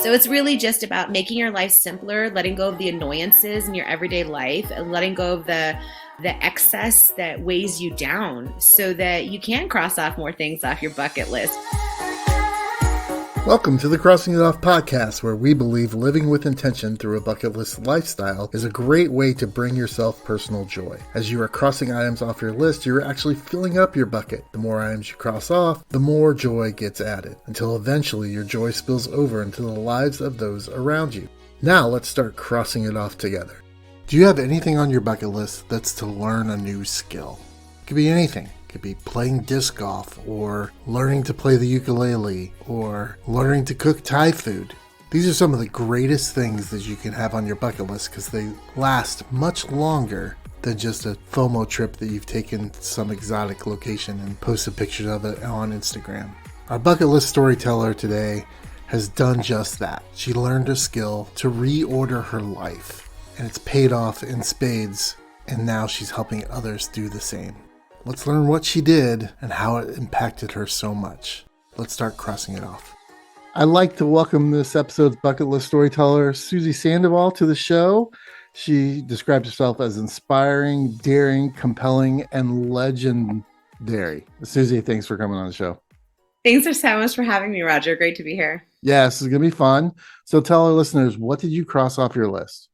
So it's really just about making your life simpler, letting go of the annoyances in your everyday life, and letting go of the excess that weighs you down so that you can cross off more things off your bucket list. Welcome to the Crossing It Off podcast, where we believe living with intention through a bucket list lifestyle is a great way to bring yourself personal joy. As you are crossing items off your list, you're actually filling up your bucket. The more items you cross off, the more joy gets added, until eventually your joy spills over into the lives of those around you. Now let's start crossing it off together. Do you have anything on your bucket list that's to learn a new skill? It could be anything. Could be playing disc golf, or learning to play the ukulele, or learning to cook Thai food. These are some of the greatest things that you can have on your bucket list because they last much longer than just a FOMO trip that you've taken to some exotic location and posted pictures of it on Instagram. Our bucket list storyteller today has done just that. She learned a skill to reorder her life, and it's paid off in spades, and now she's helping others do the same. Let's learn what she did and how it impacted her so much. Let's start crossing it off. I'd like to welcome this episode's bucket list storyteller, Suzie Sandoval, to the show. She describes herself as inspiring, daring, compelling, and legendary. Suzie, thanks for coming on the show. Thanks so much for having me, Roger. Great to be here. Yeah, this is going to be fun. So tell our listeners, what did you cross off your list?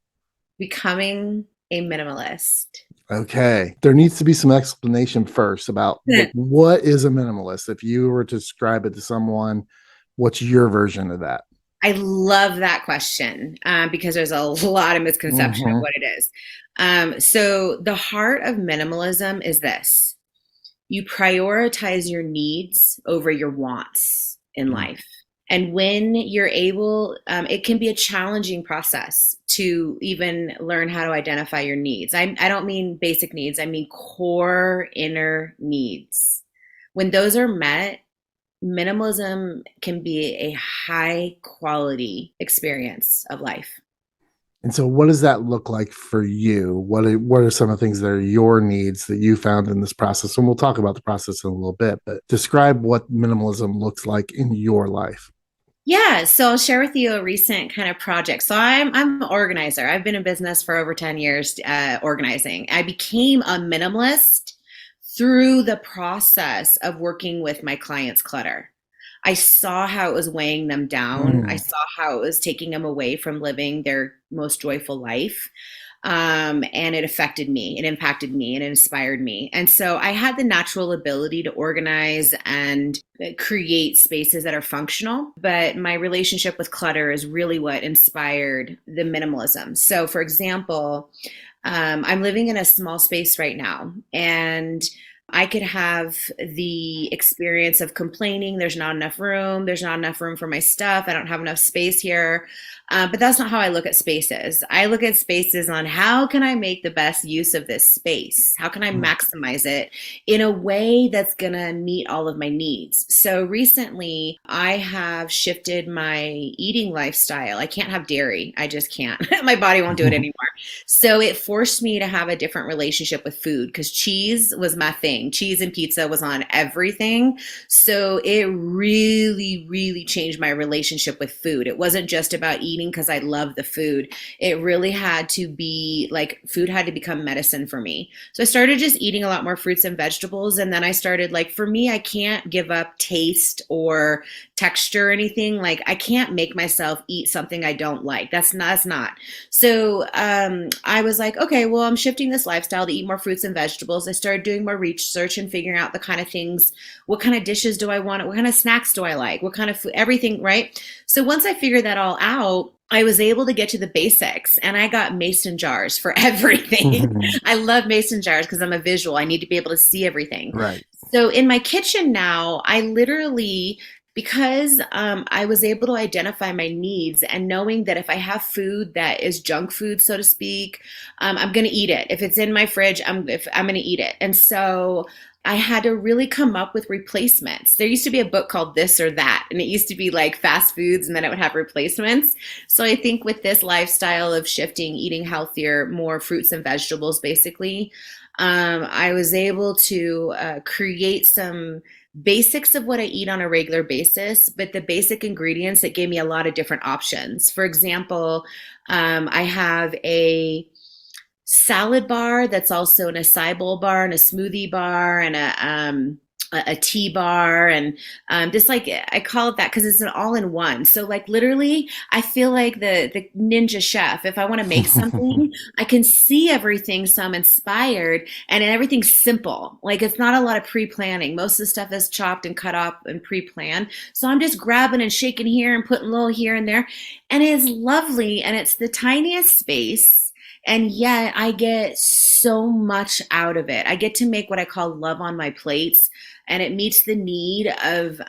Becoming a minimalist. Okay. There needs to be some explanation first about what is a minimalist. If you were to describe it to someone, what's your version of that? I love that question because there's a lot of misconception of what it is. So the heart of minimalism is this. You prioritize your needs over your wants in life. And when you're able, it can be a challenging process to even learn how to identify your needs. I don't mean basic needs. I mean core inner needs. When those are met, minimalism can be a high quality experience of life. And so what does that look like for you? What are some of the things that are your needs that you found in this process? And we'll talk about the process in a little bit, but describe what minimalism looks like in your life. Yeah, so I'll share with you a recent kind of project. So I'm an organizer. I've been in business for over 10 years organizing. I became a minimalist through the process of working with my clients' clutter. I saw how it was weighing them down. I saw how it was taking them away from living their most joyful life. And it affected me, it impacted me, and it inspired me. And so I had the natural ability to organize and create spaces that are functional, but my relationship with clutter is really what inspired the minimalism. So for example, I'm living in a small space right now, and I could have the experience of complaining, there's not enough room for my stuff, I don't have enough space here. But that's not how I look at spaces. I look at spaces on how can I make the best use of this space? How can I maximize it in a way that's going to meet all of my needs? So recently, I have shifted my eating lifestyle. I can't have dairy. I just can't. My body won't do it anymore. So it forced me to have a different relationship with food because cheese was my thing. Cheese and pizza was on everything. So it really, really changed my relationship with food. It wasn't just about eating because I love the food. It really had to be like food had to become medicine for me. So I started just eating a lot more fruits and vegetables. And then I started like, for me, I can't give up taste or texture or anything. Like I can't make myself eat something I don't like. That's not. So I was like, okay, well, I'm shifting this lifestyle to eat more fruits and vegetables. I started doing more research and figuring out the kind of things, what kind of dishes do I want? What kind of snacks do I like? What kind of food, everything, right? So once I figured that all out, I was able to get to the basics, and I got mason jars for everything. I love mason jars because I'm a visual. I need to be able to see everything. Right. So in my kitchen now, I literally, because I was able to identify my needs and knowing that if I have food that is junk food, so to speak, I'm going to eat it. If it's in my fridge, I'm going to eat it. And so I had to really come up with replacements. There used to be a book called This or That, and it used to be like fast foods, and then it would have replacements. So I think with this lifestyle of shifting, eating healthier, more fruits and vegetables, basically, I was able to create some basics of what I eat on a regular basis, but the basic ingredients that gave me a lot of different options. For example, I have a salad bar that's also an acai bowl bar and a smoothie bar and a tea bar and just like I call it that because it's an all-in-one. So like literally, I feel like the ninja chef. If I want to make something, I can see everything, so I'm inspired, and everything's simple. Like it's not a lot of pre-planning. Most of the stuff is chopped and cut up and pre-planned. So I'm just grabbing and shaking here and putting a little here and there, and it's lovely. And it's the tiniest space. And yet I get so much out of it. I get to make what I call love on my plates, and it meets the need of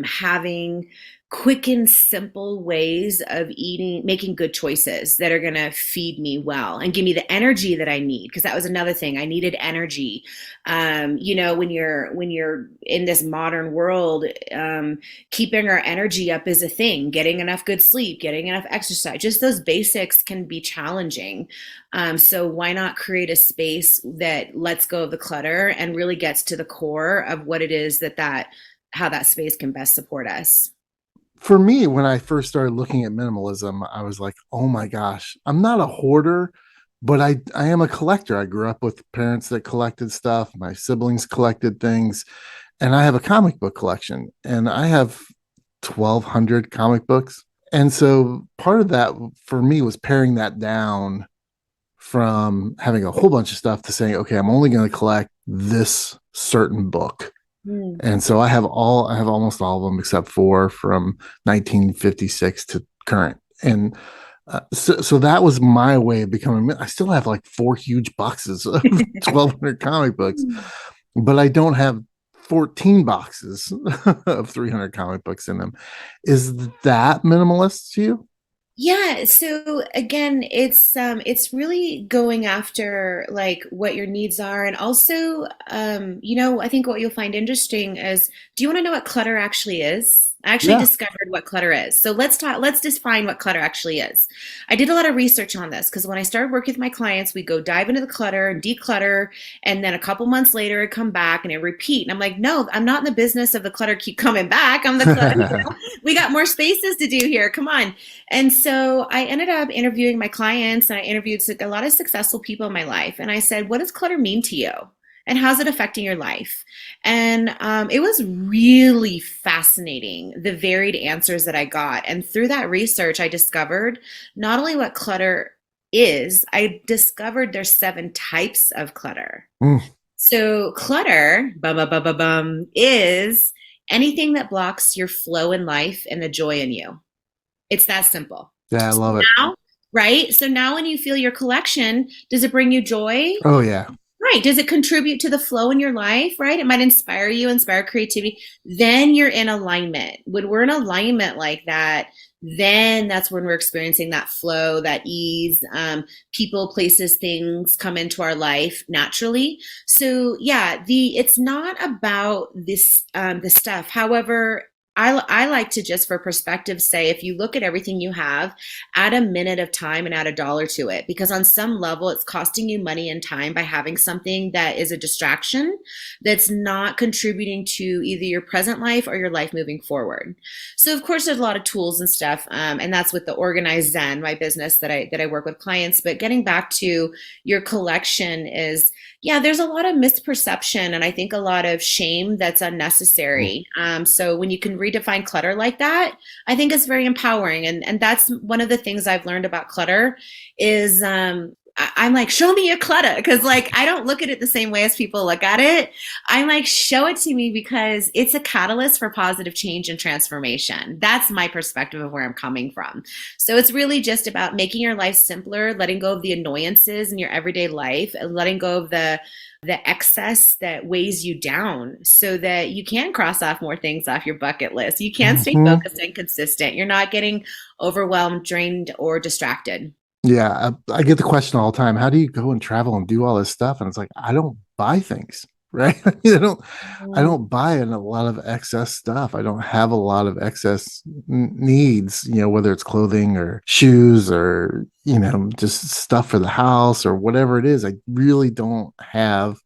having quick and simple ways of eating, making good choices that are going to feed me well and give me the energy that I need. Because that was another thing. I needed energy. When you're in this modern world, keeping our energy up is a thing. Getting enough good sleep, getting enough exercise, just those basics can be challenging. So why not create a space that lets go of the clutter and really gets to the core of what it is that how that space can best support us. For me, when I first started looking at minimalism, I was like, oh my gosh, I'm not a hoarder, but I am a collector. I grew up with parents that collected stuff. My siblings collected things, and I have a comic book collection, and I have 1,200 comic books. And so part of that for me was paring that down from having a whole bunch of stuff to saying, okay, I'm only going to collect this certain book. Mm. And so I have almost all of them except for from 1956 to current. And so that was my way of becoming. I still have like 4 huge boxes of 1,200 comic books, but I don't have 14 boxes of 300 comic books in them. Is that minimalist to you? Yeah, so again, it's really going after like what your needs are, and also I think what you'll find interesting is, do you want to know what clutter actually is? I actually Yeah. discovered what clutter is. So let's define what clutter actually is. I did a lot of research on this because when I started working with my clients, we go dive into the clutter and declutter, and then a couple months later it come back and it repeat. And I'm like, no, I'm not in the business of the clutter keep coming back. I'm the clutter, we got more spaces to do here. Come on. And so I ended up interviewing my clients, and I interviewed a lot of successful people in my life. And I said, what does clutter mean to you? And how's it affecting your life? And it was really fascinating, the varied answers that I got. And through that research, I discovered not only what clutter is, I discovered there's 7 types of clutter. Mm, So clutter, is anything that blocks your flow in life and the joy in you. It's that simple. yeah, I So love it. now, right? So now when you feel your collection, does it bring you joy? Oh yeah. Right. Does it contribute to the flow in your life? Right. It might inspire you, inspire creativity. Then you're in alignment. When we're in alignment like that, then that's when we're experiencing that flow, that ease. People, places, things come into our life naturally. So yeah, it's not about this the stuff. However, I like to, just for perspective, say if you look at everything you have, add a minute of time and add a dollar to it, because on some level it's costing you money and time by having something that is a distraction that's not contributing to either your present life or your life moving forward. So of course there's a lot of tools and stuff, and that's with the Organized Zen, my business that I work with clients. But getting back to your collection is, yeah, there's a lot of misperception and I think a lot of shame that's unnecessary. So when you can redefine clutter like that, I think it's very empowering. And that's one of the things I've learned about clutter is I'm like, show me your clutter. Because like, I don't look at it the same way as people look at it. I'm like, show it to me because it's a catalyst for positive change and transformation. That's my perspective of where I'm coming from. So it's really just about making your life simpler, letting go of the annoyances in your everyday life, and letting go of the excess that weighs you down so that you can cross off more things off your bucket list. You can stay Mhm. focused and consistent. You're not getting overwhelmed, drained, or distracted. Yeah, I get the question all the time. How do you go and travel and do all this stuff? And it's like, I don't buy things. right? I don't buy in a lot of excess stuff. I don't have a lot of excess needs, whether it's clothing or shoes or, just stuff for the house or whatever it is. I really don't have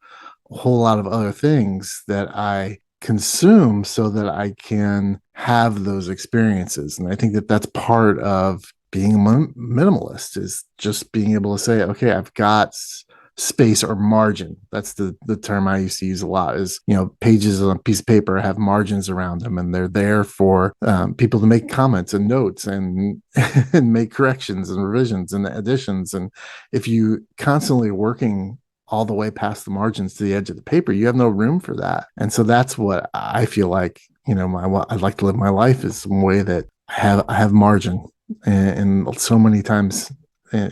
a whole lot of other things that I consume so that I can have those experiences. And I think that that's part of being a minimalist, is just being able to say, okay, I've got space or margin. That's the term I used to use a lot. Is, pages on a piece of paper have margins around them, and they're there for people to make comments and notes and and make corrections and revisions and additions. And if you constantly working all the way past the margins to the edge of the paper, you have no room for that. And so that's what I feel like, I'd like to live my life is some way that I have margin. And so many times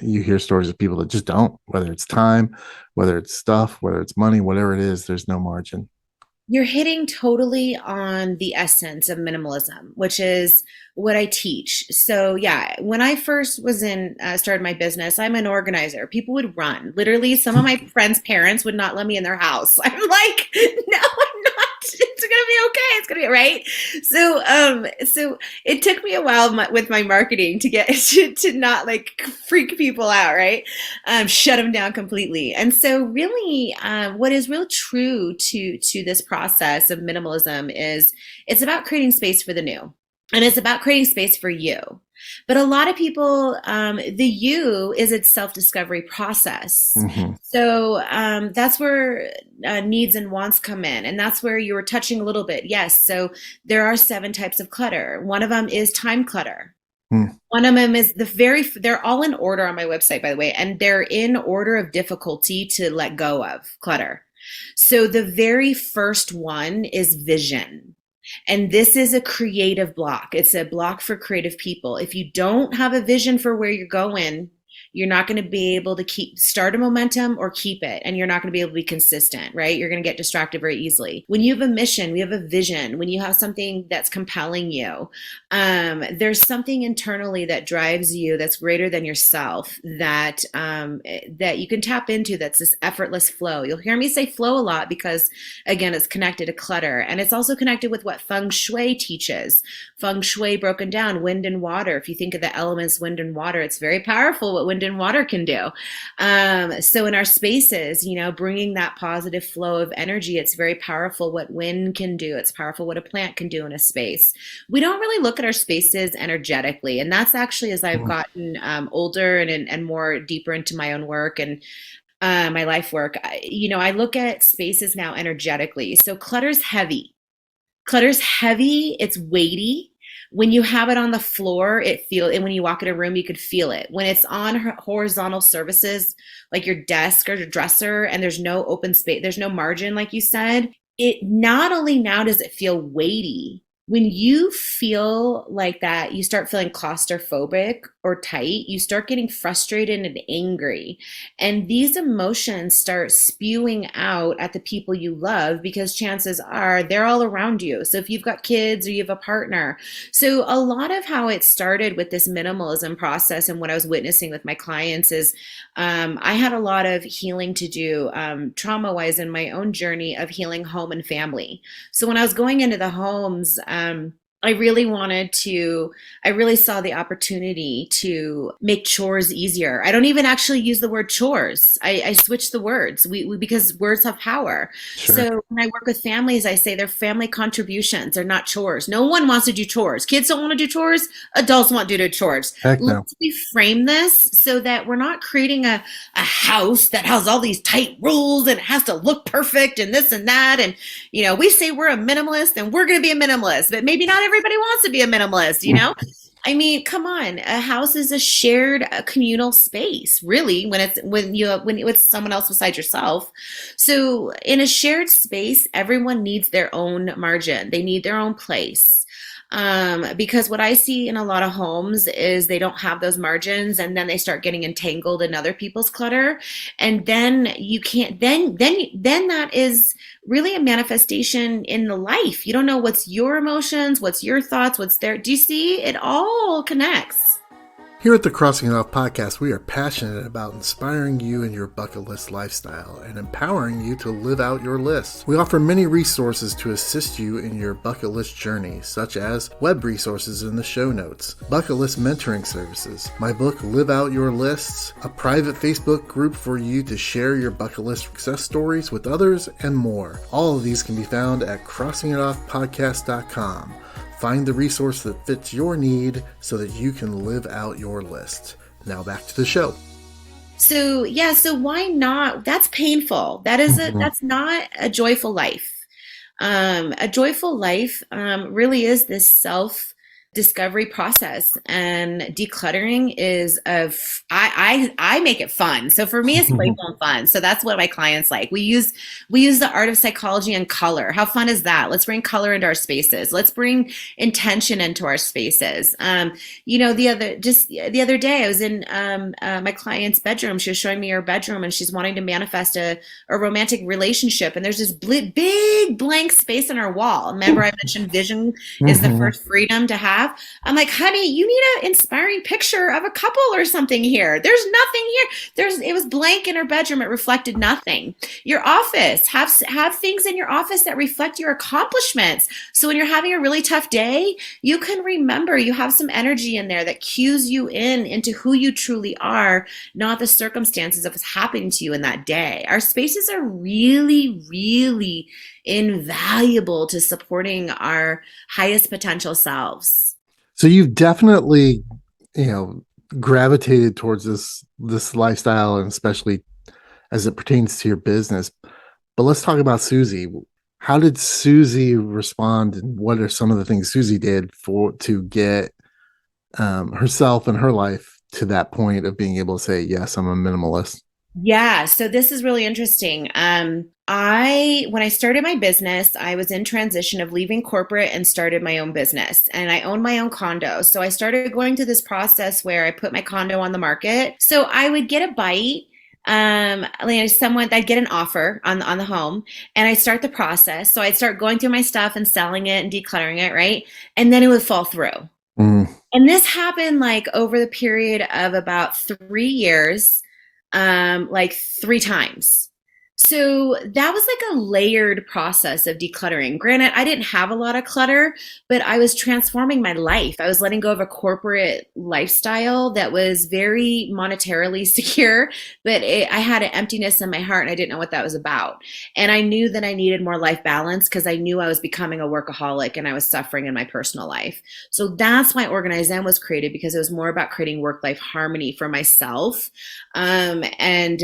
you hear stories of people that just don't, whether it's time, whether it's stuff, whether it's money, whatever it is, there's no margin. You're hitting totally on the essence of minimalism, which is what I teach. So yeah, when I first was started my business, I'm an organizer. People would run. Literally, some of my friends' parents would not let me in their house. I'm like, no, I'm not. It's gonna be okay. It's gonna be right. So it took me a while with my marketing to get to not like freak people out, right? Shut them down completely. And so, really, what is real true to this process of minimalism is it's about creating space for the new, and it's about creating space for you. But a lot of people, the you is its self-discovery process. Mm-hmm. So that's where needs and wants come in. And that's where you were touching a little bit. Yes. So there are 7 types of clutter. One of them is time clutter. Mm. One of them is they're all in order on my website, by the way, and they're in order of difficulty to let go of clutter. So the very first one is vision. And this is a creative block. It's a block for creative people. If you don't have a vision for where you're going, you're not going to be able to start a momentum or keep it. And you're not going to be able to be consistent, right? You're going to get distracted very easily. When you have a mission, when you have a vision, when you have something that's compelling you, there's something internally that drives you that's greater than yourself that you can tap into. That's this effortless flow. You'll hear me say flow a lot because, again, it's connected to clutter. And it's also connected with what feng shui teaches. Feng shui broken down, wind and water. If you think of the elements, wind and water, it's very powerful what wind and water can do. So in our spaces, bringing that positive flow of energy, it's very powerful what wind can do. It's powerful what a plant can do in a space. We don't really look at our spaces energetically. And that's actually as I've gotten older and more deeper into my own work and my life work, I look at spaces now energetically. So clutter's heavy. Clutter's heavy. It's weighty. When you have it on the floor, and when you walk in a room, you could feel it. When it's on horizontal surfaces, like your desk or your dresser, and there's no open space, there's no margin, like you said, it not only now does it feel weighty, when you feel like that, you start feeling claustrophobic or tight, you start getting frustrated and angry. And these emotions start spewing out at the people you love because chances are they're all around you. So if you've got kids or you have a partner. So a lot of how it started with this minimalism process and what I was witnessing with my clients is I had a lot of healing to do trauma-wise in my own journey of healing home and family. So when I was going into the homes, I really saw the opportunity to make chores easier. I don't even actually use the word chores. I switch the words because words have power. Sure. So when I work with families, I say they're family contributions. They're not chores. No one wants to do chores. Kids don't want to do chores. Adults want to do chores. Heck no. Let's reframe this so that we're not creating a house that has all these tight rules and it has to look perfect and this and that. And, we say we're a minimalist and we're going to be a minimalist, but maybe not everybody wants to be a minimalist. I mean, come on. A house is a shared communal space, really, when it's someone else besides yourself. So in a shared space, everyone needs their own margin. They need their own place. Because what I see in a lot of homes is they don't have those margins and then they start getting entangled in other people's clutter. And then you can't, then that is really a manifestation in the life. You don't know what's your emotions, what's your thoughts, what's there. Do you see? It all connects. Here at the Crossing It Off podcast, we are passionate about inspiring you in your bucket list lifestyle and empowering you to live out your list. We offer many resources to assist you in your bucket list journey, such as web resources in the show notes, bucket list mentoring services, my book Live Out Your Lists, a private Facebook group for you to share your bucket list success stories with others, and more. All of these can be found at crossingitoffpodcast.com. Find the resource that fits your need so that you can live out your list. Now back to the show. So why not? That's painful. That's not a joyful life. A joyful life really is this self-discovery process, and decluttering is I make it fun. So for me, it's playful and fun. So that's what my clients like. We use the art of psychology and color. How fun is that? Let's bring color into our spaces. Let's bring intention into our spaces. The other day I was in my client's bedroom. She was showing me her bedroom, and she's wanting to manifest a romantic relationship. And there's this big blank space on our wall. Remember, I mentioned vision is the first freedom to have. I'm like, honey, you need an inspiring picture of a couple or something here. There's nothing here. It was blank in her bedroom. It reflected nothing. Your office, have things in your office that reflect your accomplishments. So when you're having a really tough day, you can remember you have some energy in there that cues you into who you truly are, not the circumstances of what's happening to you in that day. Our spaces are really, really invaluable to supporting our highest potential selves. So you've definitely, gravitated towards this lifestyle, and especially as it pertains to your business. But let's talk about Suzie. How did Suzie respond, and what are some of the things Suzie did to get herself and her life to that point of being able to say, yes, I'm a minimalist? Yeah, so this is really interesting. When I started my business, I was in transition of leaving corporate and started my own business, and I owned my own condo. So I started going through this process where I put my condo on the market. So I would get a bite. I'd get an offer on the home, and I start the process. So I'd start going through my stuff and selling it and decluttering it, right? And then it would fall through. And this happened like over the period of about 3 years. Like 3 times. So that was like a layered process of decluttering. Granted, I didn't have a lot of clutter, but I was transforming my life. I was letting go of a corporate lifestyle that was very monetarily secure, but I had an emptiness in my heart, and I didn't know what that was about. And I knew that I needed more life balance because I knew I was becoming a workaholic and I was suffering in my personal life. So that's why Organize Zen was created, because it was more about creating work-life harmony for myself, and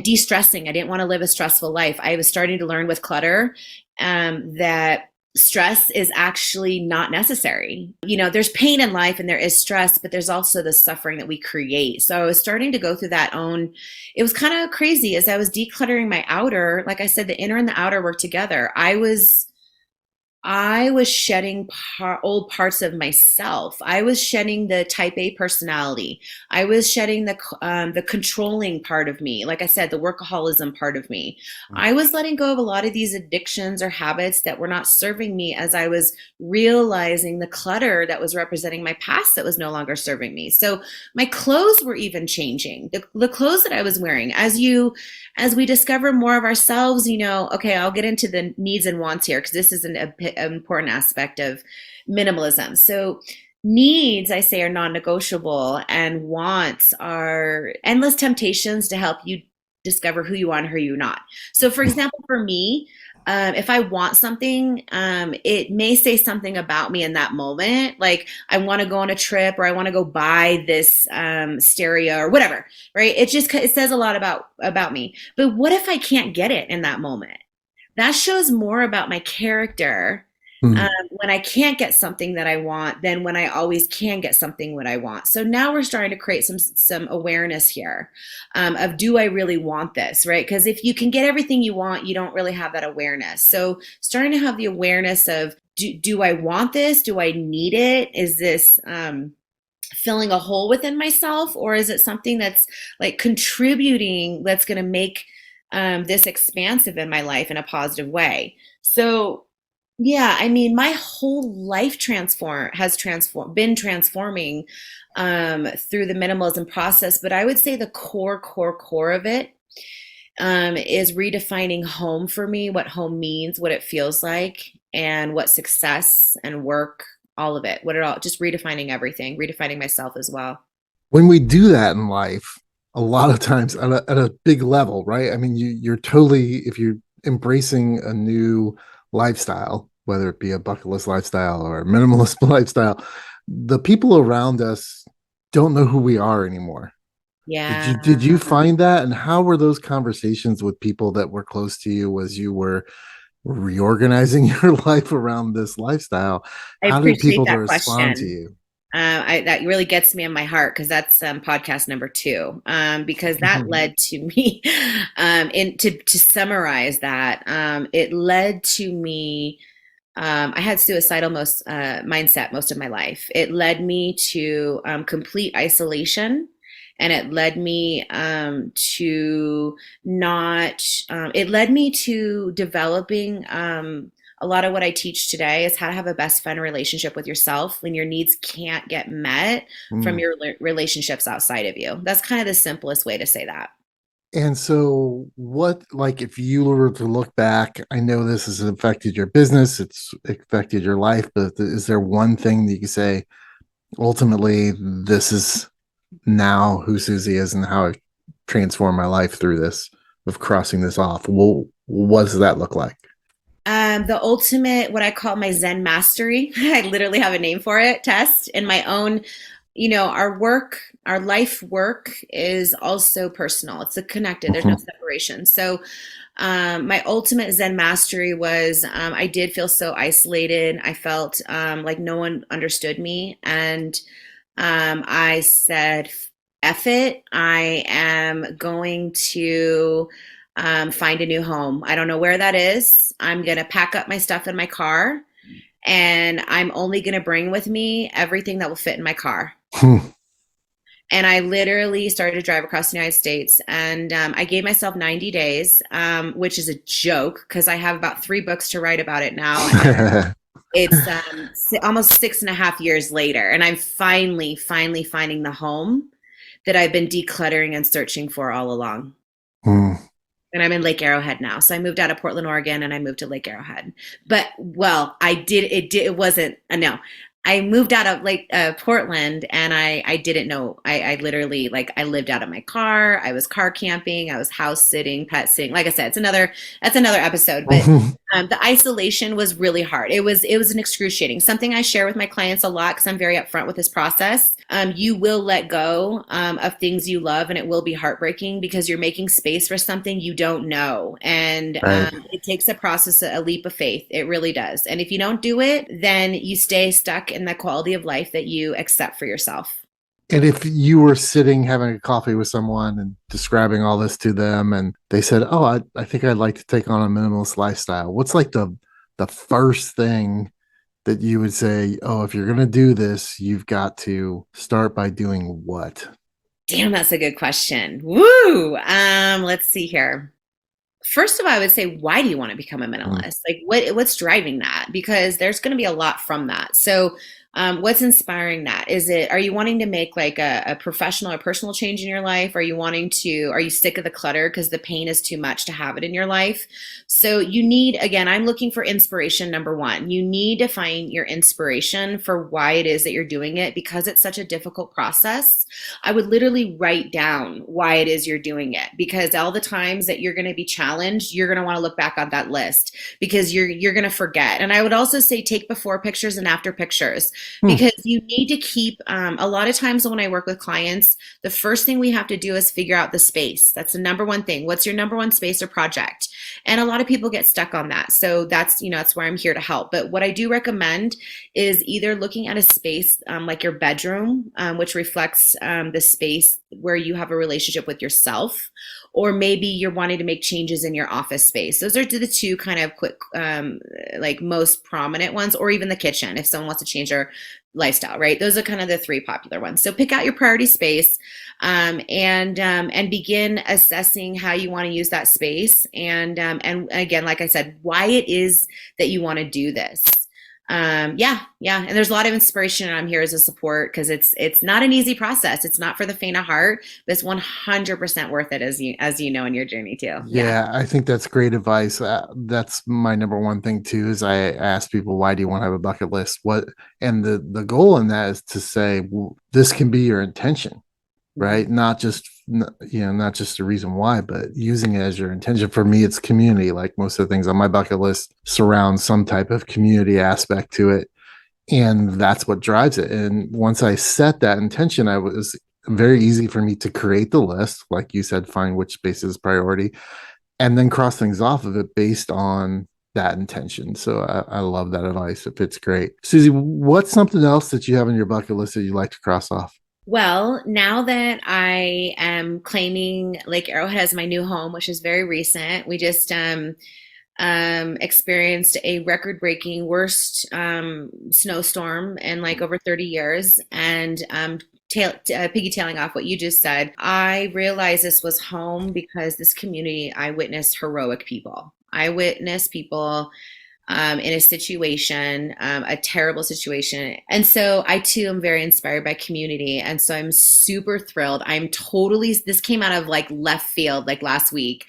de-stressing. I didn't want to live a stressful life. I was starting to learn with clutter that stress is actually not necessary. There's pain in life and there is stress, but there's also the suffering that we create. So I was starting to go through it was kind of crazy as I was decluttering my outer. Like I said, the inner and the outer work together. I was shedding old parts of myself. I was shedding the type A personality. I was shedding the controlling part of me. Like I said, the workaholism part of me. I was letting go of a lot of these addictions or habits that were not serving me, as I was realizing the clutter that was representing my past that was no longer serving me. So my clothes were even changing. The clothes that I was wearing, as we discover more of ourselves, okay, I'll get into the needs and wants here, because this is an important aspect of minimalism. So needs, I say, are non-negotiable, and wants are endless temptations to help you discover who you are and who you're not. So for example, for me, if I want something, it may say something about me in that moment. Like I want to go on a trip, or I want to go buy this stereo or whatever, right? It says a lot about me. But what if I can't get it in that moment? That shows more about my character when I can't get something that I want than when I always can get something what I want. So now we're starting to create some awareness here of, do I really want this, right? Because if you can get everything you want, you don't really have that awareness. So starting to have the awareness of, do I want this? Do I need it? Is this filling a hole within myself, or is it something that's like contributing, that's going to make this expansive in my life in a positive way? So Yeah, I mean, my whole life been transforming through the minimalism process, but I would say the core of it is redefining home for me, what home means, what it feels like, and what success and work, all of it, what it all, just redefining everything, redefining myself as well. When we do that in life, a lot of times at a big level, right? I mean, you're totally, if you're embracing a new lifestyle, whether it be a bucket list lifestyle or a minimalist lifestyle, the people around us don't know who we are anymore. Did Yeah, you find that? And how were those conversations with people that were close to you as you were reorganizing your life around this lifestyle? I How did appreciate people that respond to question. you? That really gets me in my heart because that's podcast number two. Because that Mhm. led to me, to summarize that, it led to me. I had suicidal mindset most of my life. It led me to complete isolation, and it led me to not. It led me to developing. A lot of what I teach today is how to have a best friend relationship with yourself when your needs can't get met from Mm. your relationships outside of you. That's kind of the simplest way to say that. And so, what, like, if you were to look back, I know this has affected your business, it's affected your life, but is there one thing that you can say, ultimately, this is now who Suzie is and how I transformed my life through this, of crossing this off? Well, what does that look like? The ultimate, what I call my Zen mastery, I literally have a name for it, test in my own, our work, our life work is also personal. It's a connected, there's no Mhm. separation. So, my ultimate Zen mastery was I did feel so isolated. I felt like no one understood me. And I said, F it. I am going to find a new home. I don't know where that is. I'm going to pack up my stuff in my car, and I'm only going to bring with me everything that will fit in my car. And I literally started to drive across the United States, and I gave myself 90 days, which is a joke because I have about 3 books to write about it now. And it's almost 6.5 years later, and I'm finally finding the home that I've been decluttering and searching for all along. Hmm. And I'm in Lake Arrowhead now. So I moved out of Portland, Oregon, and I moved to Lake Arrowhead. But well, it wasn't no. I moved out of Lake Portland, and I didn't know. I literally, like, I lived out of my car. I was car camping. I was house sitting, pet sitting. Like I said, that's another episode. But the isolation was really hard. It was an excruciating. Something I share with my clients a lot because I'm very upfront with this process. You will let go of things you love, and it will be heartbreaking because you're making space for something you don't know. And Right. it takes a process, a leap of faith. It really does. And if you don't do it, then you stay stuck in the quality of life that you accept for yourself. And if you were sitting having a coffee with someone and describing all this to them, and they said, "Oh, I think I'd like to take on a minimalist lifestyle," what's like the first thing that you would say, "Oh, if you're gonna do this, you've got to start by doing what?" Damn, that's a good question. Woo! Let's see here. First of all, I would say, why do you want to become a Mm. minimalist? Like, what's driving that? Because there's going to be a lot from that. So, what's inspiring that? Are you wanting to make like a professional or personal change in your life? Are you sick of the clutter because the pain is too much to have it in your life? So, again, I'm looking for inspiration, number one. You need to find your inspiration for why it is that you're doing it because it's such a difficult process. I would literally write down why it is you're doing it because all the times that you're going to be challenged, you're going to want to look back on that list because you're going to forget. And I would also say take before pictures and after pictures Hmm. because you need to keep a lot of times when I work with clients, the first thing we have to do is figure out the space. That's the number one thing. What's your number one space or project? And a lot of people get stuck on that. So that's where I'm here to help. But what I do recommend is either looking at a space like your bedroom, which reflects the space where you have a relationship with yourself, or maybe you're wanting to make changes in your office space. Those are the two kind of quick, like most prominent ones, or even the kitchen if someone wants to change lifestyle, right? Those are kind of the three popular ones. So pick out your priority space, and begin assessing how you want to use that space. And again, like I said, why it is that you want to do this. Yeah. And there's a lot of inspiration, and I'm here as a support because it's not an easy process. It's not for the faint of heart, but it's 100% worth it, as you know, in your journey too. Yeah. Yeah, I think that's great advice. That's my number one thing too. Is I ask people, why do you want to have a bucket list? What, and the goal in that is to say, well, this can be your intention, right? Mhm. Not just, not just a reason why, but using it as your intention. For me, it's community. Like most of the things on my bucket list surround some type of community aspect to it. And that's what drives it. And once I set that intention, I was very easy for me to create the list. Like you said, find which space is priority and then cross things off of it based on that intention. So I love that advice. It fits great. Suzie, what's something else that you have on your bucket list that you'd like to cross off? Well, now that I am claiming Lake Arrowhead as my new home, which is very recent, we just experienced a record-breaking worst snowstorm in like over 30 years. And piggy-tailing off what you just said, I realized this was home because this community, I witnessed heroic people. I witnessed people in a situation, a terrible situation. And so I too am very inspired by community. And so I'm super thrilled. This came out of like left field, like last week.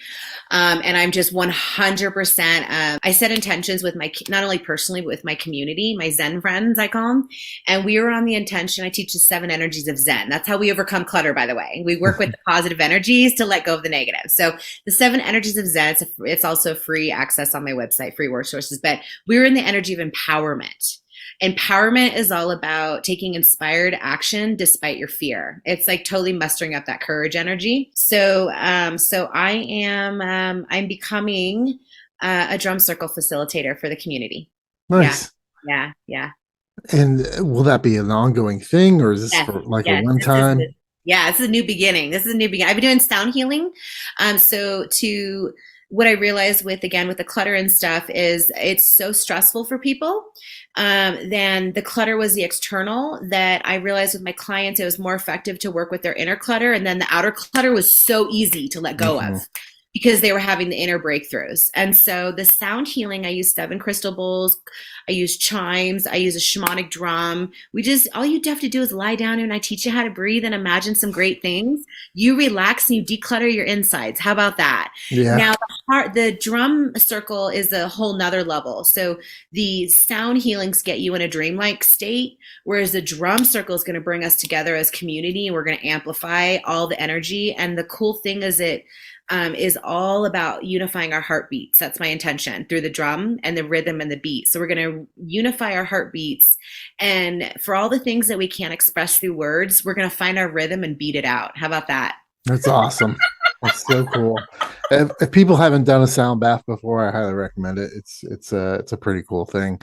And I'm just 100%, I set intentions with not only personally, but with my community, my Zen friends, I call them. And we were on the intention. I teach the 7 energies of Zen. That's how we overcome clutter, by the way. We work with the positive energies to let go of the negative. So the 7 energies of Zen, it's also free access on my website, free resources. But we're in the energy of empowerment. Empowerment is all about taking inspired action despite your fear. It's like totally mustering up that courage energy. So I'm becoming a drum circle facilitator for the community. Yeah, Nice. yeah. And will that be an ongoing thing, or is this Yes, for like a yes. one time? This is a new beginning. This is a new beginning. I've been doing sound healing. What I realized with the clutter and stuff is it's so stressful for people. Then the clutter was the external, that I realized with my clients, it was more effective to work with their inner clutter. And then the outer clutter was so easy to let go of because they were having the inner breakthroughs. And so the sound healing, I use 7 crystal bowls. I use chimes. I use a shamanic drum. All you have to do is lie down and I teach you how to breathe and imagine some great things. You relax and you declutter your insides. How about that? Yeah. Now the drum circle is a whole nother level. So the sound healings get you in a dreamlike state, whereas the drum circle is going to bring us together as community. We're going to amplify all the energy. And the cool thing is it is all about unifying our heartbeats. That's my intention, through the drum and the rhythm and the beat. So we're going to unify our heartbeats. And for all the things that we can't express through words, we're going to find our rhythm and beat it out. How about that? That's awesome. That's so cool. If people haven't done a sound bath before, I highly recommend it. It's a pretty cool thing.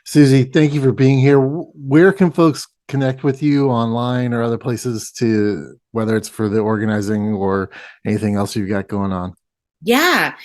Suzie, thank you for being here. Where can folks connect with you online or other places, to whether it's for the organizing or anything else you've got going on? Yeah.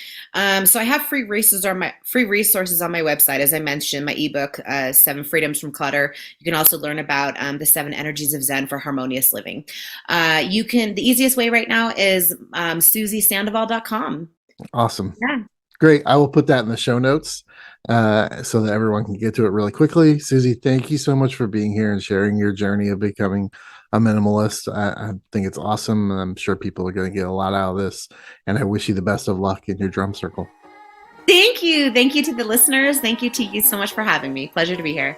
So I have free resources on my website. As I mentioned, my ebook, 7 Freedoms from Clutter. You can also learn about the 7 energies of Zen for harmonious living. The easiest way right now is SuzieSandoval.com. Awesome. Yeah. Great. I will put that in the show notes so that everyone can get to it really quickly. Suzie, thank you so much for being here and sharing your journey of becoming a minimalist. I think it's awesome. And I'm sure people are going to get a lot out of this. And I wish you the best of luck in your drum circle. Thank you. Thank you to the listeners. Thank you to you so much for having me. Pleasure to be here.